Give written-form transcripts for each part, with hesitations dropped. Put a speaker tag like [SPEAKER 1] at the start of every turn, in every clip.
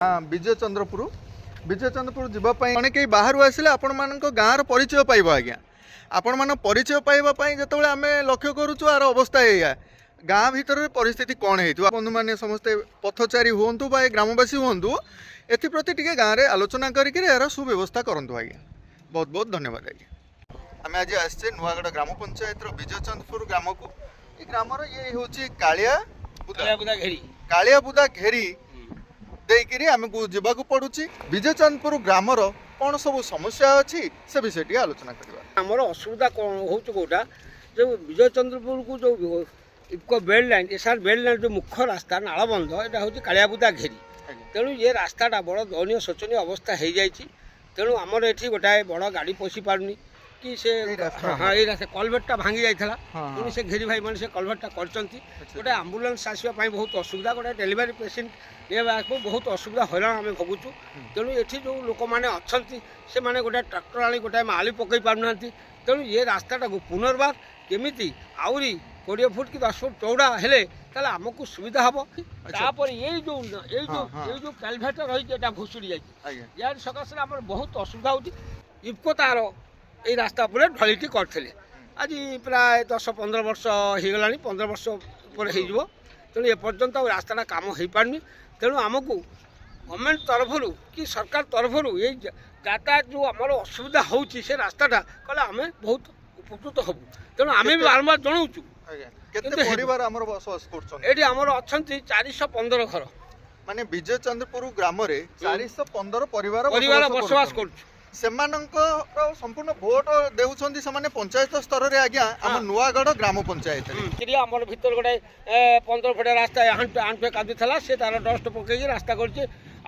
[SPEAKER 1] हाँ विजय चंद्रपुर जीवाई मैंने कहीं बाहर आसिले आपण मान गाँव परिचय पाइब आज्ञा आपण मान परिचय पाइबापी जो आम लक्ष्य करुचु आर अवस्था या गाँ भीतर परिस्थिति कौन हो बंधु मैंने समस्ते पथचारी हूँ बा ग्रामवासी हूँ एप्रति टे गाँव में आलोचना करके यार सुव्यवस्था करूँ आज्ञा। बहुत बहुत धन्यवाद आज्ञा। आम आज आसचे नुआगढ़ ग्राम पंचायत विजय चंद्रपुर ग्राम को ग्राम ये हूँ कालियाबुदा घेरी देकरी आमको जावाक पड़ुची। विजय चंद्रपुर ग्रामर कौन सब समस्या अच्छी से विषय आलोचना करवा।
[SPEAKER 2] आमर असुविधा कौन हो कौटा जो विजय चंद्रपुर को जो eco belt line SR belt line जो मुख्य रास्ता नालबंध यहाँ हूँ कालियाबुदा घेरी तेणु ये रास्ताटा बड़ दयनीय शोचनीय अवस्था हो जाए तेणु आमर ये गोटाए बड़ गाड़ी पशि पारुनी कि से हाँ ये रास्ता कलभेटा भांगी जाइला पुणी से घेरी भाई मैंने से कलभेटा कर गोटे आम्बुलांस आसवाई बहुत असुविधा गोटे डेलीवरी पेसेंट ये बहुत असुविधा हैरान आम भोगुचु तेणु ये जो लोक मैंने अच्छा से मैंने गोटे ट्राक्टर आनी गोटाए माली पकई पारना तेणु ये रास्ताटा पुनर्बार केमी आहरी 20 फुट कि 10 फुट चौड़ा हेले ताले आमको सुविधा हम तापर ये जो कैलभेट रही भुशुड़ी जाए यार सकाशे आम बहुत असुविधा हो इफको तार ये रास्ता पर ढलिटी करते आज प्राय 10-15 वर्ष हो गला 15 वर्ष पर हो तेणु एपर्यंत रास्ता काम हो पारनी तेणु आमको गवर्नमेंट तरफ कि सरकार तरफ ये यातायात जो आम असुविधा हो रास्ताटा कले आम बहुत उपकृत हबू तेणु आम भी बारंबार जनाऊँ ये आमर अच्छा 415 घर
[SPEAKER 1] माने विजय चंद्रपुर ग्राम 415 परिवार
[SPEAKER 2] बसवास कर
[SPEAKER 1] संपूर्ण भोट देउछंती से पंचायत स्तर में आज्ञा आम नुआगढ़ ग्राम पंचायत
[SPEAKER 2] आमर भीतर गोटे 15 फुट रास्ता आंटे कादू था से तार डस्ट पकई रास्ता कर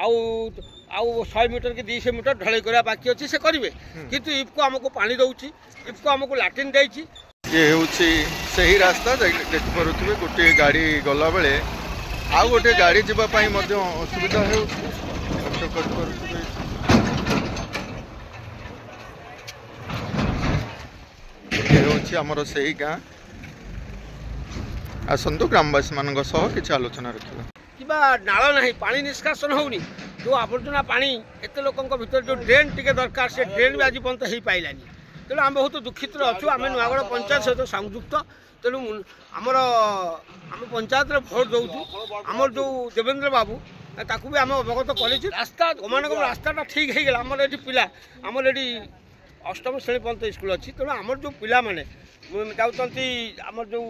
[SPEAKER 2] 100 मीटर कि 200 मीटर ढलाई करवा बाकी अच्छी से करेंगे किंतु इफको आमको पानी दौची इफको आमको लाट्रिन देती
[SPEAKER 1] ये हूँ सही रास्ता देखिपे गोटे गाड़ी गला बेले आउ गोटे गाड़ी जावाई असुविधा हो आमर से ही गाँ आसतु ग्रामवासी मान कि आलोचना रखा
[SPEAKER 2] कि नाल ना पानी निष्कासन होनी जो आवर्जना पानी एत लोक भर जो ड्रेन टी दरकार से ड्रेन भी आज पर्यंत हो पाइलानी तेणु आम बहुत दुखित अच्छु आम नुआगढ़ पंचायत सहित संयुक्त तेणु आमर आम पंचायत भोट दौचु आमर जो देवेंद्र बाबू ताकू भी आम अवगत कर रास्ता मान रास्ताटा ठीक हो गला आमर ये पिला आमर ये 8म श्रेणी पर्यंत स्कूल अच्छी तेणु आमर जो पिला माने जाऊँगी आमर जो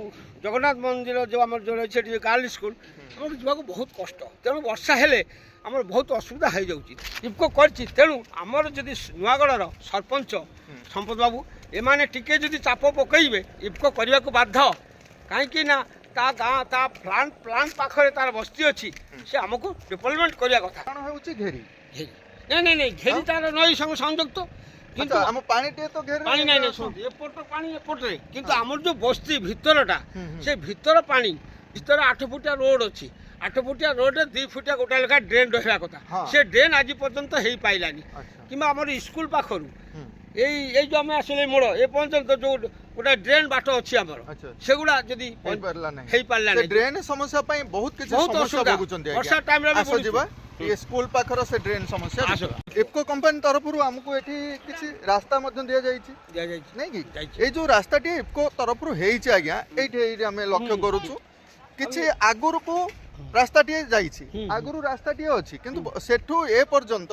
[SPEAKER 2] जगन्नाथ मंदिर जो आम जो रही गर्ल स्कूल आम जावाक बहुत कष्ट तेणु वर्षा हेले आमर बहुत असुविधा हो जाऊँगी इफको कर तेणु आमर जदि नुआगढ़ सरपंच संपद बाबू एमाने टिके जदि चाप पकईबे इफको करने को बाध्य कहीं ना ता गाँ ता प्लांट पाखे तार बस्ती अच्छी से आमको डेवलपमेंट करने कथा
[SPEAKER 1] घेरी
[SPEAKER 2] नहीं घेरी तार नई संग संयुक्त
[SPEAKER 1] किंतु हम पानी तो घेर
[SPEAKER 2] पानी नहीं सुनते एपट पानी एपटे किंतु आमर जो बस्ती भितरटा से भितर पानी भितर 8 फुटिया रोड अच्छी 8 फुटिया रोड 2 फुटिया गोटा लेखा ड्रेन रहा कथा से ड्रेन आज पर्यंत हो पाइलानी कि आमर स्कूल पाखर ये जो आम आसले मोड़ ए पर्यंत जो गोटे ड्रेन बाट अच्छी आमर सेगुड़ा जदि
[SPEAKER 1] ड्रेन समस्या बहुत वर्षा टाइम ये स्कूल पाखर से ड्रेन समस्या इफको कंपनी तरफ आमको ये रास्ता नहीं कि ये जो रास्ता इफको तरफ आज्ञा ये आम लक्ष्य करुचु कि आगुर को रास्ता आगुर रास्ता अच्छी किंतु सेठू ए पर्यंत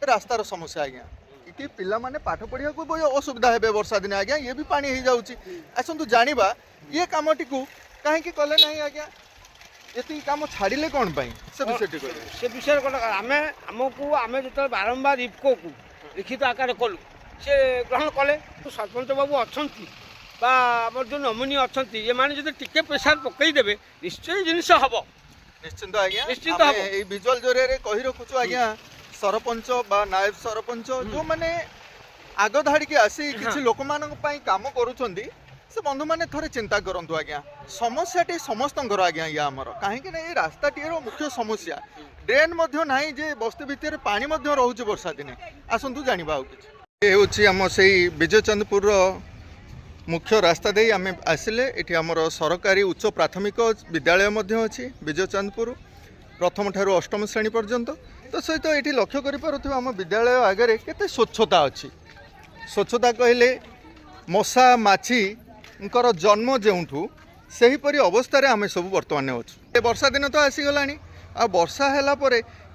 [SPEAKER 1] रास्तार समस्या आज्ञा कि पिला माने पाठ पढ़िया को असुविधा है वर्षा दिन आज्ञा ये भी पानी हो जाऊँगी आसतु जाना ये कमटी को कहीं कले ना आज्ञा ये कम छाड़े कौन से
[SPEAKER 2] विषय आम आमको आम जो बारंबार इफको को लिखित आकार कलु से ग्रहण कले सरपंच बाबू अच्छा जो नमिनी अच्छा ये मैंने जो टिके प्रेसार पकईदे निश्चय जिनस हम
[SPEAKER 1] निश्चिंत आज्ञा निश्चिंत विजुअल जरिए कही रखुचु आज्ञा सरपंच बा नायब सरपंच जो मैंने आग धाड़ी की आसी किसी लोक काम करुँच से बंधु मैंने थोड़े चिंता करूँ आज्ञा समस्या समस्त आज्ञा या आमर कहीं ये रास्ता मुख्य समस्या ड्रेन ना जे बस्ती भितर पानी रोचे वर्षा दिने आसतु जाना ये हूँ से विजय चंद्रपुर मुख्य रास्ता दे आम आसिले ये आमर सरकारी उच्च प्राथमिक विद्यालय अच्छी विजय चंद्रपुर प्रथम ठारू 8म श्रेणी पर्यंत तो सहित ये लक्ष्य कर आम विद्यालय आगे केते स्वच्छता अच्छी स्वच्छता कहले मशा माछी जन्म जोठू सेहीपरि अवस्था आम सब बर्तमान अच्छु वर्षा दिन तो आसीगला आ वर्षा है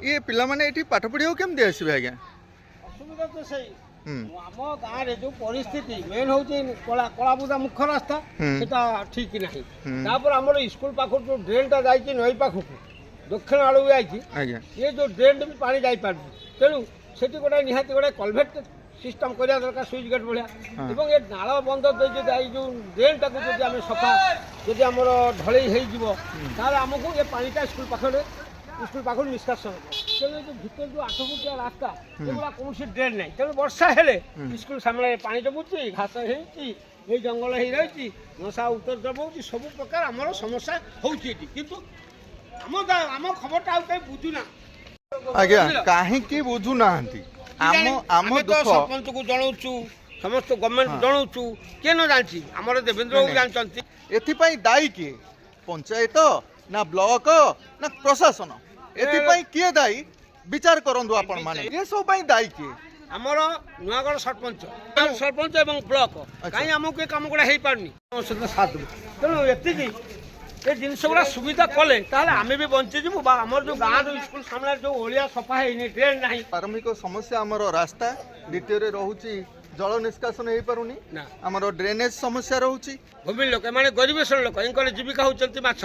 [SPEAKER 1] ये पिलाने पाठ पढ़ा केमती आसवे आज्ञा
[SPEAKER 2] असुविधा तो सही आम गाँव में जो परिस्थिति मेन हूँ कलाबुदा मुख्य रास्ता सेटा ठीक नहीं आम स्कूल पाख जो ड्रेनटा जाइए नई पाखक दक्षिण आड़ू जाइए ये जो ड्रेन भी पानी जापार तेणु से गोटे निहाती गोटे कलभेट सिस्टम करा दरकार स्विच गेट भाया और ये नाल बंद जो ड्रेन टाक जब आम सफा जब आम ढल होमको ये पानीटा स्कूल पाखे स्कूल पाख निष्कासन तेणु जो भर जो 8 फुटिया रास्ता एगुला कौन ड्रेन ना तेणु वर्षा हेले स्कूल सामने पानी जमुची घास हो जंगल हो रही मशा उत्तर हो सब प्रकार आम समस्या होती किंतु आम खबर आम बुझुना
[SPEAKER 1] आज्ञा कहीं बुझुना
[SPEAKER 2] सरपंच को जनाऊँ समस्त गवर्नमेंट जनाऊँ किए न जानी आम देवेंद्र बाबू जानते
[SPEAKER 1] एथिपाई दायी किए पंचायत ना ब्लॉक ना प्रशासन एथिपाई किए दायी विचार करंदु आपण माने ये सब पई दायी किए
[SPEAKER 2] आमर नुआगढ़ सरपंच एवं ब्लॉक कहीं आमको काम गुड़ा हो पारनी साथ तेणु ये ये जिनस गुड़ा सुविधा कले आम भी बंचीजु आम जो गाँव स्कूल सामने जो ओलिया सफा है ड्रेन ना
[SPEAKER 1] प्रारंभिक समस्या आमर रास्ता द्वितीय रोचे जल निष्कासन हो पारुनी आमर ड्रेनेज समस्या रोचे
[SPEAKER 2] भूमि लोक माने गरीब श्रेणी लोक इनकर जीविका होती माछ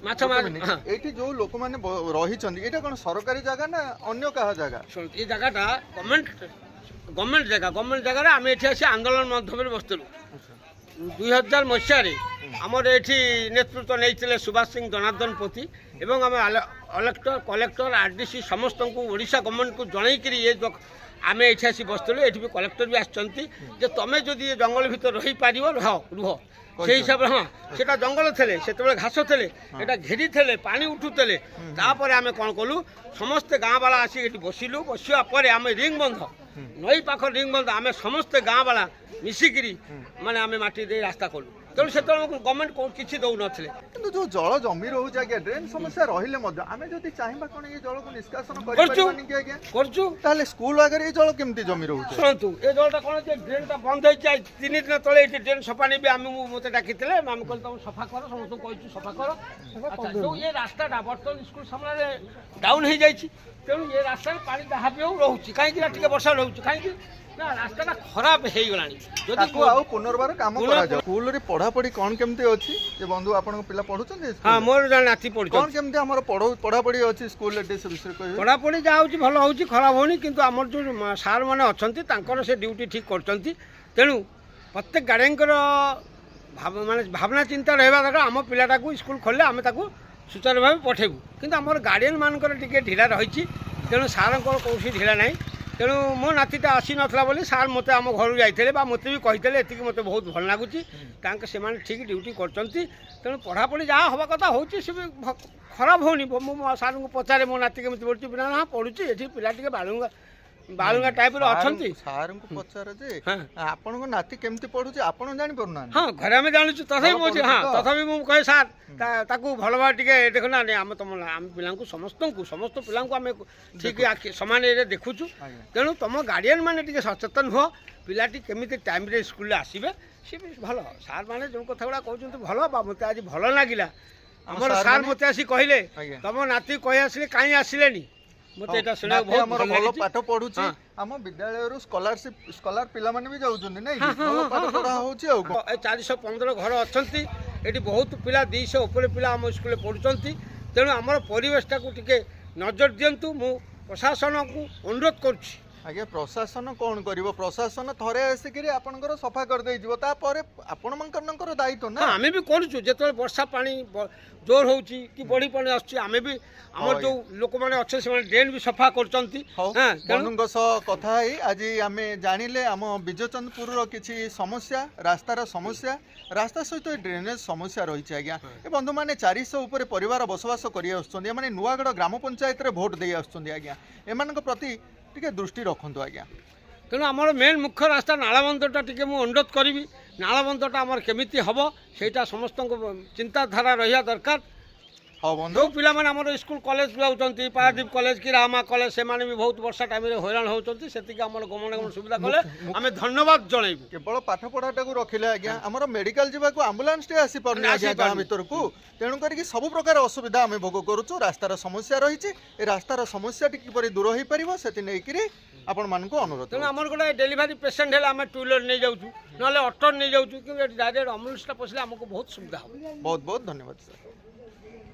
[SPEAKER 2] माछ
[SPEAKER 1] ये जो लोक मैंने रही कौन सरकारी जगह ना अन्य क्या जगह
[SPEAKER 2] ये जगहटा गवर्नमेंट जगह आम ये आसी आंदोलन माध्यम बसलु 2000 मसीह आमर ये नेतृत्व नहीं सुभाष सिंह जनार्दन पोथी एवं आम कलेक्टर आरडीसी समस्त को ओडिशा गवर्नमेंट को जनईकरी ये आम ये आसी बसलु ये भी कलेक्टर भी आसते तुम जदि ये जंगल भर रही पार रुह से हिसाब से हाँ से जंगल थे से घास थे ये घेरी थे पानी उठुले तापर आम कौन कलु समस्ते गाँ वाला आसिक बसिलु बसापर आम रिंग बंध नई पाख रिंग बंध आम समस्ते गाँ वाला मिसिकी माने आम माटी दे रास्ता कलु तेणु से गवर्नमेंट किसी दौ नथिले
[SPEAKER 1] किंतु जो जल जमी रोचे आज्ञा ड्रेन समस्या रहिले मध्य आमे जदि चाहिबा कोन ये जल को निष्कासन करबानी कि आज्ञा करछु ताले स्कूल आगे ये जल केमती जमी रोचे
[SPEAKER 2] सुनतु ए जलटा कोन जे ड्रेनटा बंद होई जाय 3 दिन तळे ए ड्रेन सफा नै भी आमे मते डाकितले आमे कहल तुम सफा करो समस्त कहछु सफा करो अच्छा जो ये रास्ताटा बर्तन स्कूल सामने डाउन हो जाय छी तेणु ये रास्ता पानी जहाँ भी हो रोचे कहीं टे वर्षा रोचे कहीं ना रास्ता खराब हो गला
[SPEAKER 1] पुनर्बार काम स्कूल रे पढ़ापढ़ी कौन केमती अच्छी जे बंधु आपन पिला पढुछन
[SPEAKER 2] हां मोर जन नाती पढु
[SPEAKER 1] कौन केमती हमर पढ़ापढ़ी अच्छी स्कूल रे से विषय कहबे
[SPEAKER 2] पढ़ापढ़ी जा होची भलो होची खराब होनी किंतु हमर जो सार माने अछंती तांकर से ड्यूटी ठीक करचंती तेणु प्रत्येक गार्डियन माने भावना चिंता रहबा दरकार आम पिलाटा को स्कूल खोलले आम ताको सुचारू भाव पठेबू किंतु हमर गार्डियन मानकर टिके ढिला रही तेणु सार कौन ढिला ना तेणु मो नातीटा आसी नाला बोली सार मत आम घर जाते मत भी कही एति मत बहुत भल लगुच से ठीक ड्यूटी कर तेणु पढ़ापढ़ी जहाँ हवा कथा हो खराब होनी मो सार को पचारे मो नाती केमी पढ़ुची पिला हाँ पढ़ुची ये पिला टे बालुंगा टाइप रही
[SPEAKER 1] सार को पचार जे आपण नाती केमती पढ़ुची आपण जानि परुना
[SPEAKER 2] हाँ घरे आम जानूँ तथापि मो हाँ तथापि मु कहे सार ताकू भल भाव टे देखना आम तुम आम पिला समस्त पिला आम ठीक सामान ये देखुचु तेणु तुम गार्डियन मैंने सचेतन हुआ पिलाटी केमी टाइम स्कूल आसवे सी भी भल सार मैंने जो कथा गुड़ा कहते भल मत आज भल लगे आम सार मत आसी कहले तुम नाती कही आसिले कहीं आसिले मत एटा सुना बहुत भल
[SPEAKER 1] पाठ पढुची हम विद्यालय स्कॉलरशिप स्कॉलर पिला माने भी जाउछन नै भल पाठ पढा होची आ
[SPEAKER 2] 415 घर अछंती एटी बहुत पिला 200 ऊपर पिला हम स्कूल पढुचंती तेणु हमर परिवेशटा को टिके नजर दियंतु मु प्रशासन को अनुरोध करछि
[SPEAKER 1] आज्ञा प्रशासन कौन कर प्रशासन थरे आसिक आपंकर सफा कर दे आपंकर दायित्व ना
[SPEAKER 2] आम भी करुचु जो वर्षा पानी जोर हो कि बढ़ी पानी आम भी आम जो लोक मैंने अच्छे से ड्रेन भी सफा कर
[SPEAKER 1] कथा आज आम जानिले आम विजयचंद्रपुर किसी समस्या रास्तार समस्या रास्ता सहित ड्रेनेज समस्या रही आज्ञा ए बंधु मैंने 400 उपर परिवार बसवास कर नुआगढ़ ग्राम पंचायत भोट दे आज्ञा एम प्रति टिके दृष्टि रखु आज्ञा
[SPEAKER 2] तेणु आमर मेन मुख्य रास्ता नालबंधटा टिके मु अनुरोध करी नालबंधटा आमर केमिति हम सेटा समस्त चिंताधारा रहा दरकार
[SPEAKER 1] हाँ बंधु
[SPEAKER 2] जो पिला माने हमर स्कूल कॉलेज जाउछंती पारादीप कॉलेज की रामा कॉलेज से माने भी बहुत वर्षा टाइम रे हैरान होउछंती सेति के हमर गमन सुविधा कले आमे धन्यवाद जणाइबु
[SPEAKER 1] केवल पाठ पढ़ाटा को रखिले आज्ञा हमर मेडिकल जीवा को एम्बुलेंस टे आसी परनी आज्ञा गाँ भीतर को तेणु करी सब प्रकार असुविधा आमे भोग करूछु रास्तार समस्या रही ए रास्तार समस्या टी किपरि दूर होई परिबो सेति नै करी आपण मान को अनुरोध
[SPEAKER 2] तेणु आमर गोटे डेलीवरी पेसेंट है आम टू व्हीलर नहीं जाऊँ ना ऑटो नहीं जाऊँ कि डायरेक्ट एम्बुलेंस पशिले आमको बहुत सुविधा हो।
[SPEAKER 1] बहुत बहुत धन्यवाद सर।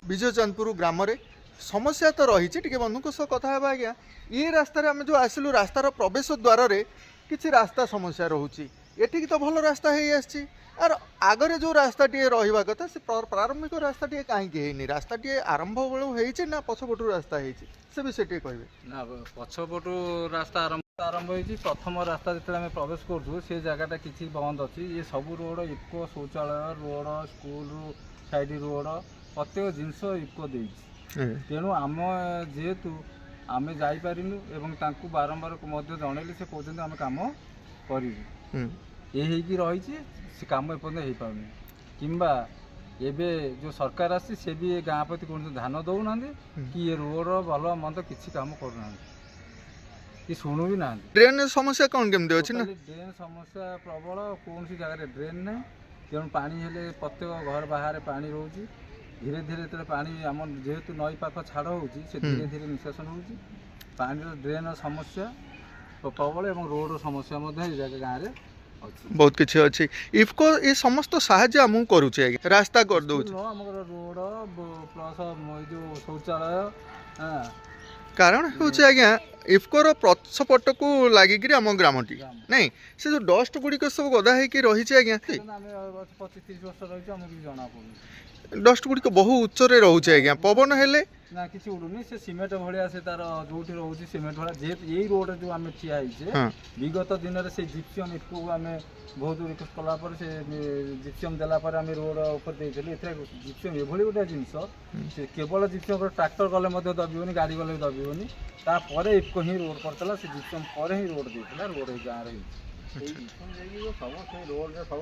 [SPEAKER 1] विजय चंदपुर ग्राम रे समस्या तो रही टी बंधु सह कथा है आज्ञा ये रास्ता आम जो आसलु रास्तार प्रवेश द्वार रे किसी रास्ता समस्या रोची एठिक तो भल रास्ता है आसी आर आगरे जो रास्ता टी रहा कथा से प्रारंभिक रास्ता टी कहीं रास्ता टी आरंभ बेलू ना पछपटू रास्ता से विषय टी कहे
[SPEAKER 3] ना पछपटू रास्ता आरंभ होती प्रथम रास्ता जो आम प्रवेश करूँ से जगटा किसी बंद अच्छी ये सब रोड इको शौचालय रोड स्कूल साइड रोड प्रत्येक जिनस इको दे तेणु आम जेहेतु आम जापारूँ एवं बारंबार जनइले से कहते आम कम करूँ ये रही से कम एपर्तन हो पानी किंबा एबे जो सरकार आसी से भी गाँ प्रति कौन ध्यान दौना कि ये रोड भल मंद किसी कम करना कि शुणु भी ना।
[SPEAKER 1] ड्रेन समस्या कौन केमती अच्छी ना
[SPEAKER 3] ड्रेन समस्या प्रबल कौन सी जगह ड्रेन ना तेणु पानी हेले प्रत्येक घर बाहर पानी रोचे धीरे धीरे जो पानी आम जेहेतु नई पाख छाड़ हो धीरे धीरे निष्कासन हो पानी ड्रेन समस्या प्रबल और रोड समस्या गाँव में
[SPEAKER 1] बहुत किसी अच्छी इफको ये समस्त साहाय्य आमको करुचे रास्ता कर दो
[SPEAKER 3] रोड प्लस जो शौचालय
[SPEAKER 1] कारण हूँ आज्ञा इफकोर पछपट को लगिक आम ग्रामटी नहीं से जो डस्ट गुड़िक सब गदा हो रही आज्ञा
[SPEAKER 3] 25-30 वर्ष रही आमको जना पड़े
[SPEAKER 1] डस्ट गुड़िक बहु उच्चरे रोचे आज्ञा पवन हेले
[SPEAKER 3] ना किसी उड़ूनी से सीमेंट भाया से तार जो रोचे सीमेंट भाया जेहेतु यही रोड जो आम ठिया विगत दिन में से जिप्सम इफको आम बहुत रिक्वेस्ट कलापर से जिप्सम देलापर आम रोड ऊपर देते जिप्सम ये गोटे जिनस केवल जिप्सम ट्राक्टर गले दबिवनी गाड़ी गले दबिवनी तापर इफको ही रोड करता से जिप्सम पर ही रोड देता रोड गाँव सब रोड सब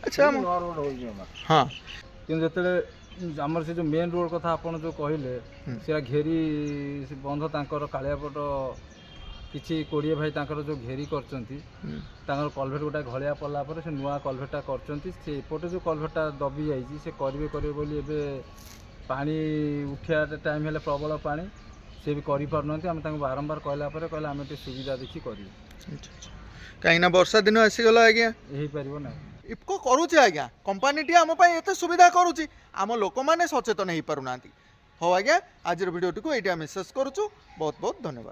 [SPEAKER 1] अच्छा
[SPEAKER 3] रोड हो
[SPEAKER 1] हाँ
[SPEAKER 3] कि आमर से जो मेन रोड कथा आपन जो कहले से घेरी बंध तांकर कालियापट किछि 20 भाई तांकर जो घेरी करचंती तांकर कलभेट गोटा घलिया पड़ला पर से नुआ कलभेटा करचंती से एपटे जो कलभेटा दबी जाइछि से करिवे बोली एबे पानी उठिया टाइम हेले प्रबल पानी से भी करि पारनंती हम तांको बारंबार कहला पर कहला हम सुविधा देखि करिवे
[SPEAKER 1] कहीं ना वर्षा दिन आसीगला आज्ञा
[SPEAKER 3] यही पारिबो ना
[SPEAKER 1] इफको करुचे आज्ञा कंपनी टी आम एत सुविधा करुची आम लोक मैंने सचेतन हो पारना हाँ आज्ञा आज वीडियो टी को ये शेष करुचु बहुत बहुत धन्यवाद।